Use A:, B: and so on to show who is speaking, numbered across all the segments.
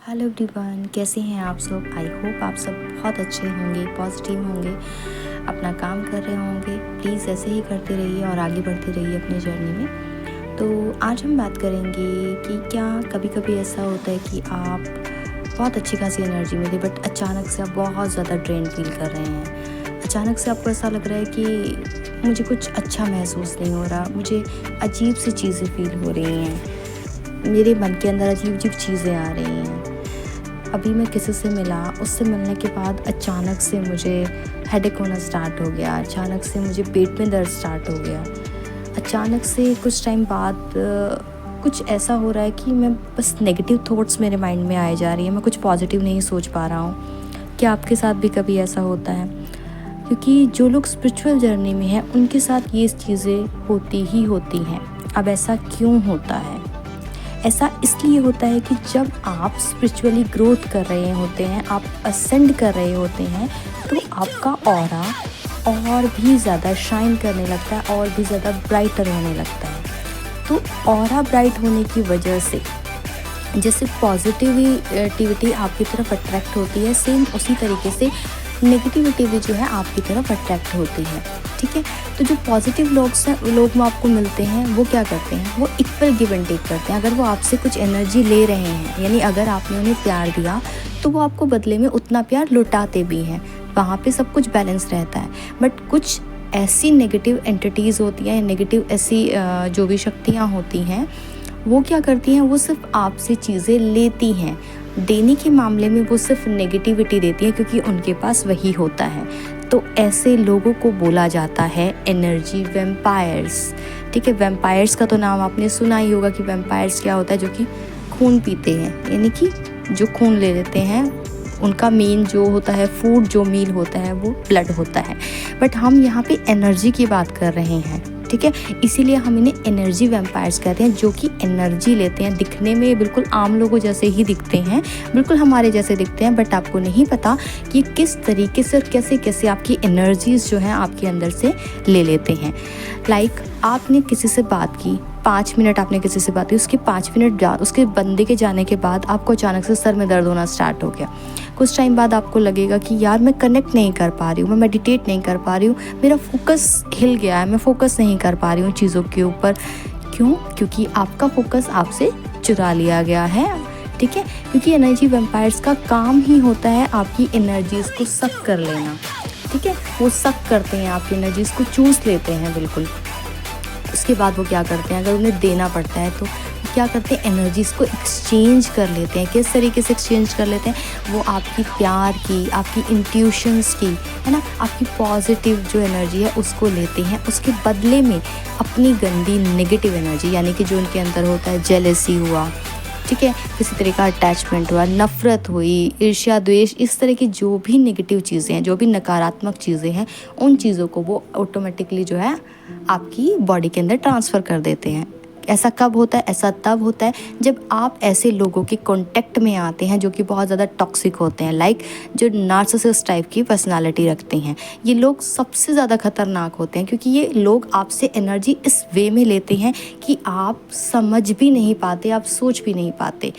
A: Hello everyone, कैसे हैं आप सब। आई होप आप सब बहुत अच्छे होंगे, पॉजिटिव होंगे, अपना काम कर रहे होंगे। प्लीज़ ऐसे ही करते रहिए और आगे बढ़ते रहिए अपनी जर्नी में। तो आज हम बात करेंगे कि क्या कभी कभी ऐसा होता है कि आप बहुत अच्छी खासी एनर्जी में थे बट अचानक से आप बहुत ज़्यादा ड्रेन फील कर रहे हैं। अचानक से आपको ऐसा लग रहा है कि मुझे कुछ अच्छा महसूस नहीं हो रहा, मुझे अजीब सी चीज़ें फील हो रही हैं, मेरे मन के अंदर अजीब अजीब चीज़ें आ रही हैं। अभी मैं किसी से मिला, उससे मिलने के बाद अचानक से मुझे हेडेक होना स्टार्ट हो गया, अचानक से मुझे पेट में दर्द स्टार्ट हो गया, अचानक से कुछ टाइम बाद कुछ ऐसा हो रहा है कि मैं बस नेगेटिव थॉट्स मेरे माइंड में आए जा रही है, मैं कुछ पॉजिटिव नहीं सोच पा रहा हूँ। क्या आपके साथ भी कभी ऐसा होता है? क्योंकि जो लोग स्पिरिचुअल जर्नी में हैं उनके साथ ये चीज़ें होती ही होती हैं। अब ऐसा क्यों होता है? ऐसा इसलिए होता है कि जब आप स्पिरिचुअली ग्रोथ कर रहे होते हैं, आप असेंड कर रहे होते हैं, तो आपका ऑरा और भी ज़्यादा शाइन करने लगता है और भी ज़्यादा ब्राइटर होने लगता है। तो ऑरा ब्राइट होने की वजह से जैसे पॉजिटिविटी आपकी तरफ अट्रैक्ट होती है, सेम उसी तरीके से नेगेटिविटी भी जो है आपकी तरफ अट्रैक्ट होती है। ठीक है, तो जो पॉजिटिव लोग आपको मिलते हैं वो क्या करते हैं, वो इक्वल गिव एंड टेक करते हैं। अगर वो आपसे कुछ एनर्जी ले रहे हैं, यानी अगर आपने उन्हें प्यार दिया तो वो आपको बदले में उतना प्यार लौटाते भी हैं। वहाँ पे सब कुछ बैलेंस रहता है। बट कुछ ऐसी नेगेटिव एंटिटीज़ होती हैं, नेगेटिव ऐसी जो भी शक्तियाँ होती हैं, वो क्या करती हैं, वो सिर्फ आपसे चीज़ें लेती हैं। देने के मामले में वो सिर्फ नेगेटिविटी देती हैं क्योंकि उनके पास वही होता है। तो ऐसे लोगों को बोला जाता है एनर्जी वैम्पायर्स। ठीक है, वैम्पायर्स का तो नाम आपने सुना ही होगा कि वैम्पायर्स क्या होता है, जो कि खून पीते हैं, यानी कि जो खून ले लेते हैं। उनका मेन जो होता है फूड, जो मील होता है वो ब्लड होता है। बट हम यहाँ पे एनर्जी की बात कर रहे हैं। ठीक है, इसीलिए हम इन्हें एनर्जी वैम्पायर्स कहते हैं, जो कि एनर्जी लेते हैं। दिखने में बिल्कुल आम लोगों जैसे ही दिखते हैं, बिल्कुल हमारे जैसे दिखते हैं, बट आपको नहीं पता कि किस तरीके से और कैसे कैसे आपकी एनर्जीज़ जो हैं आपके अंदर से ले लेते हैं। लाइक आपने किसी से बात की, 5 मिनट आपने किसी से बात की, उसके 5 मिनट उसके बंदे के जाने के बाद आपको अचानक से सर में दर्द होना स्टार्ट हो गया। कुछ टाइम बाद आपको लगेगा कि यार मैं कनेक्ट नहीं कर पा रही हूँ, मैं मेडिटेट नहीं कर पा रही हूँ, मेरा फोकस हिल गया है, मैं फोकस नहीं कर पा रही हूँ चीज़ों के ऊपर। क्यों? क्योंकि आपका फोकस आपसे चुरा लिया गया है। ठीक है, क्योंकि एनर्जी वैम्पायर्स का काम ही होता है आपकी एनर्जीज़ को सक कर लेना। ठीक है, वो सक करते हैं, आपकी एनर्जीज़ को चूस लेते हैं बिल्कुल। उसके बाद वो क्या करते हैं, अगर उन्हें देना पड़ता है तो क्या करते हैं, एनर्जीज़ को एक्सचेंज कर लेते हैं। किस तरीके से एक्सचेंज कर लेते हैं, वो आपकी प्यार की, आपकी इंट्यूशंस की, है ना, आपकी पॉजिटिव जो एनर्जी है उसको लेते हैं। उसके बदले में अपनी गंदी नेगेटिव एनर्जी, यानी कि जो उनके अंदर होता है, जेलेसी हुआ, ठीक है, किसी तरह का अटैचमेंट हुआ, नफ़रत हुई, ईर्ष्या, द्वेष, इस तरह की जो भी नेगेटिव चीज़ें हैं, जो भी नकारात्मक चीज़ें हैं, उन चीज़ों को वो ऑटोमेटिकली जो है आपकी बॉडी के अंदर ट्रांसफ़र कर देते हैं। ऐसा कब होता है? ऐसा तब होता है जब आप ऐसे लोगों के कांटेक्ट में आते हैं जो कि बहुत ज़्यादा टॉक्सिक होते हैं, लाइक जो नार्सिसिस्ट टाइप की पर्सनालिटी रखते हैं। ये लोग सबसे ज़्यादा खतरनाक होते हैं क्योंकि ये लोग आपसे एनर्जी इस वे में लेते हैं कि आप समझ भी नहीं पाते, आप सोच भी नहीं पाते।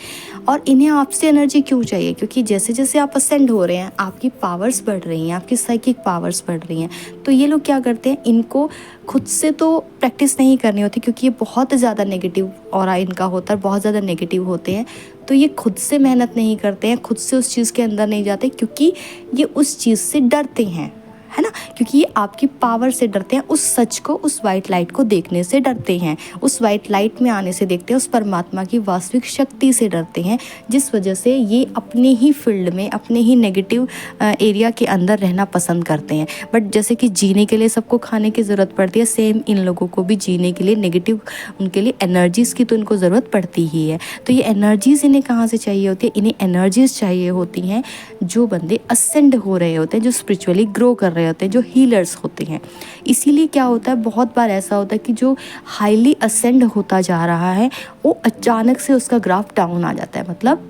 A: और इन्हें आपसे एनर्जी क्यों चाहिए? क्योंकि जैसे जैसे आप असेंड हो रहे हैं, आपकी पावर्स बढ़ रही हैं, आपकी साइकिक पावर्स बढ़ रही हैं, तो ये लोग क्या करते हैं, इनको खुद से तो प्रैक्टिस नहीं करनी होती क्योंकि ये बहुत ज़्यादा नेगेटिव ऑरा इनका होता है, बहुत ज़्यादा नेगेटिव होते हैं। तो ये खुद से मेहनत नहीं करते हैं, खुद से उस चीज़ के अंदर नहीं जाते क्योंकि ये उस चीज़ से डरते हैं, है ना, क्योंकि ये आपकी पावर से डरते हैं, उस सच को, उस वाइट लाइट को देखने से डरते हैं, उस वाइट लाइट में आने से देखते हैं, उस परमात्मा की वास्तविक शक्ति से डरते हैं, जिस वजह से ये अपने ही फील्ड में, अपने ही नेगेटिव एरिया के अंदर रहना पसंद करते हैं। बट जैसे कि जीने के लिए सबको खाने की ज़रूरत पड़ती है, सेम इन लोगों को भी जीने के लिए नेगेटिव, उनके लिए एनर्जीज़ की तो इनको ज़रूरत पड़ती ही है। तो ये एनर्जीज़ इन्हें कहाँ से चाहिए होती है? इन्हें एनर्जीज़ चाहिए होती हैं जो बंदे असेंड हो रहे होते हैं, जो स्पिरिचुअली ग्रो कर रहे होते हैं, जो हीलर्स होते हैं। इसीलिए क्या होता है, बहुत बार ऐसा होता है कि जो हाईली असेंड होता जा रहा है वो अचानक से उसका ग्राफ डाउन आ जाता है, मतलब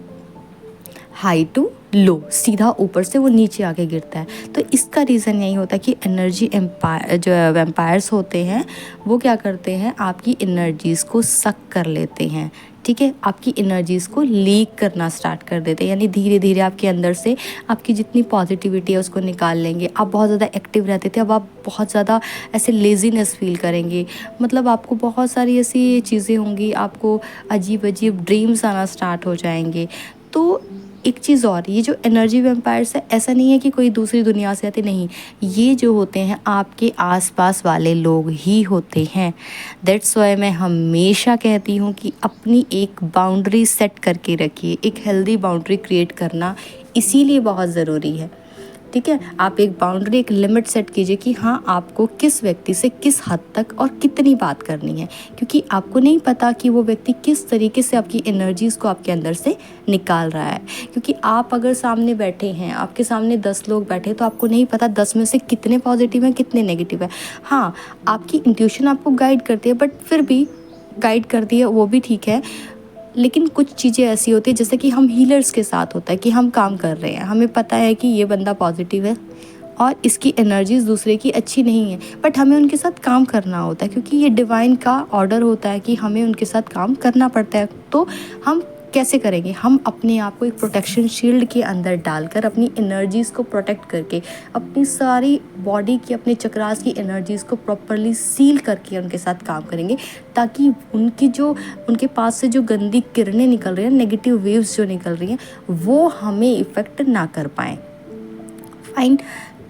A: हाई टू लो, सीधा ऊपर से वो नीचे आके गिरता है। तो इसका रीज़न यही होता है कि एनर्जी एम्पायर जो वैम्पायर्स होते हैं वो क्या करते हैं, आपकी एनर्जीज़ को सक कर लेते हैं। ठीक है, आपकी एनर्जीज़ को लीक करना स्टार्ट कर देते हैं, यानी धीरे धीरे आपके अंदर से आपकी जितनी पॉजिटिविटी है उसको निकाल लेंगे। आप बहुत ज़्यादा एक्टिव रहते थे, अब आप बहुत ज़्यादा ऐसे लेज़ीनेस फील करेंगे, मतलब आपको बहुत सारी ऐसी चीज़ें होंगी, आपको अजीब अजीब ड्रीम्स आना स्टार्ट हो जाएंगे। तो एक चीज़ और, ये जो एनर्जी वैम्पायर्स है, ऐसा नहीं है कि कोई दूसरी दुनिया से आते, नहीं, ये जो होते हैं आपके आसपास वाले लोग ही होते हैं। दैट्स वाई मैं हमेशा कहती हूँ कि अपनी एक बाउंड्री सेट करके रखिए। एक हेल्दी बाउंड्री क्रिएट करना इसीलिए बहुत ज़रूरी है, ठीक है। आप एक बाउंड्री, एक लिमिट सेट कीजिए कि हाँ, आपको किस व्यक्ति से किस हद तक और कितनी बात करनी है, क्योंकि आपको नहीं पता कि वो व्यक्ति किस तरीके से आपकी एनर्जीज़ को आपके अंदर से निकाल रहा है। क्योंकि आप अगर सामने बैठे हैं, आपके सामने 10 लोग बैठे, तो आपको नहीं पता 10 में से कितने पॉजिटिव हैं, कितने नेगेटिव है। हाँ, आपकी इंट्यूशन आपको गाइड करती है, बट फिर भी गाइड करती है, वो भी ठीक है। लेकिन कुछ चीज़ें ऐसी होती है, जैसे कि हम हीलर्स के साथ होता है कि हम काम कर रहे हैं, हमें पता है कि ये बंदा पॉजिटिव है और इसकी एनर्जीज दूसरे की अच्छी नहीं है, बट हमें उनके साथ काम करना होता है, क्योंकि ये डिवाइन का ऑर्डर होता है कि हमें उनके साथ काम करना पड़ता है। तो हम कैसे करेंगे? हम अपने आप को एक प्रोटेक्शन शील्ड के अंदर डालकर, अपनी एनर्जीज़ को प्रोटेक्ट करके, अपनी सारी बॉडी की, अपने चक्रास की एनर्जीज़ को प्रॉपरली सील करके उनके साथ काम करेंगे, ताकि उनके पास से जो गंदी किरणें निकल रही हैं, नेगेटिव वेव्स जो निकल रही हैं, वो हमें इफ़ेक्ट ना कर पाएँ। फाइन।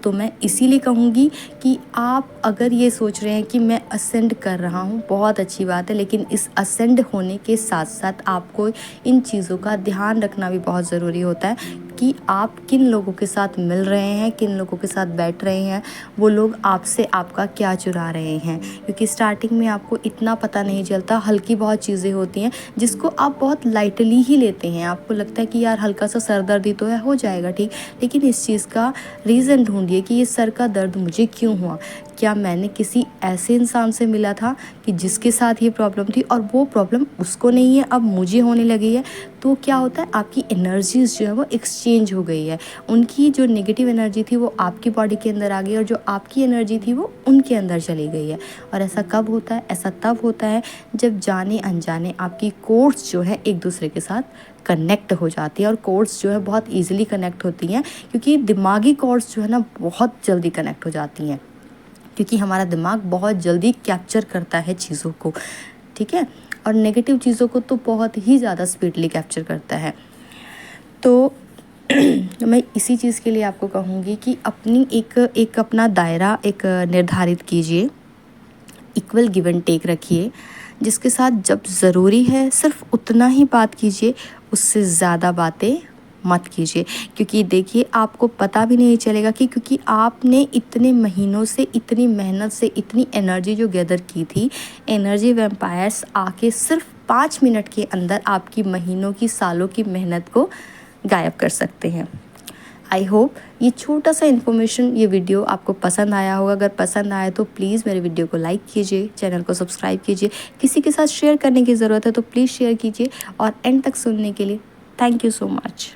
A: तो मैं इसीलिए कहूँगी कि आप अगर ये सोच रहे हैं कि मैं असेंड कर रहा हूँ, बहुत अच्छी बात है, लेकिन इस असेंड होने के साथ साथ आपको इन चीज़ों का ध्यान रखना भी बहुत ज़रूरी होता है कि आप किन लोगों के साथ मिल रहे हैं, किन लोगों के साथ बैठ रहे हैं, वो लोग आपसे आपका क्या चुरा रहे हैं। क्योंकि स्टार्टिंग में आपको इतना पता नहीं चलता, हल्की बहुत चीज़ें होती हैं जिसको आप बहुत लाइटली ही लेते हैं। आपको लगता है कि यार हल्का सा सर दर्द ही तो है, हो जाएगा ठीक, लेकिन इस चीज़ का रीज़न ढूंढिए कि ये सर का दर्द मुझे क्यों हुआ। क्या मैंने किसी ऐसे इंसान से मिला था कि जिसके साथ ये प्रॉब्लम थी और वो प्रॉब्लम उसको नहीं है, अब मुझे होने लगी है। तो क्या होता है, आपकी एनर्जीज़ जो है वो एक्सचेंज हो गई है। उनकी जो नेगेटिव एनर्जी थी वो आपकी बॉडी के अंदर आ गई, और जो आपकी एनर्जी थी वो उनके अंदर चली गई है। और ऐसा कब होता है? ऐसा तब होता है जब जाने अनजाने आपकी कोर्स जो है एक दूसरे के साथ कनेक्ट हो जाती है। और कोर्स जो है बहुत ईजिली कनेक्ट होती हैं, क्योंकि दिमागी कोर्स जो है ना बहुत जल्दी कनेक्ट हो जाती हैं, क्योंकि हमारा दिमाग बहुत जल्दी कैप्चर करता है चीज़ों को, ठीक है, और नेगेटिव चीज़ों को तो बहुत ही ज़्यादा स्पीडली कैप्चर करता है। तो मैं इसी चीज़ के लिए आपको कहूँगी कि अपनी एक अपना दायरा एक निर्धारित कीजिए, इक्वल गिव एंड टेक रखिए, जिसके साथ जब ज़रूरी है सिर्फ उतना ही बात कीजिए, उससे ज़्यादा बातें मत कीजिए। क्योंकि देखिए, आपको पता भी नहीं चलेगा कि क्योंकि आपने इतने महीनों से, इतनी मेहनत से, इतनी एनर्जी जो गैदर की थी, एनर्जी वैम्पायर्स आके सिर्फ 5 मिनट के अंदर आपकी महीनों की, सालों की मेहनत को गायब कर सकते हैं। आई होप ये छोटा सा इन्फॉर्मेशन, ये वीडियो आपको पसंद आया होगा। अगर पसंद आया तो प्लीज़ मेरे वीडियो को लाइक कीजिए, चैनल को सब्सक्राइब कीजिए, किसी के साथ शेयर करने की ज़रूरत है तो प्लीज़ शेयर कीजिए, और एंड तक सुनने के लिए थैंक यू सो मच।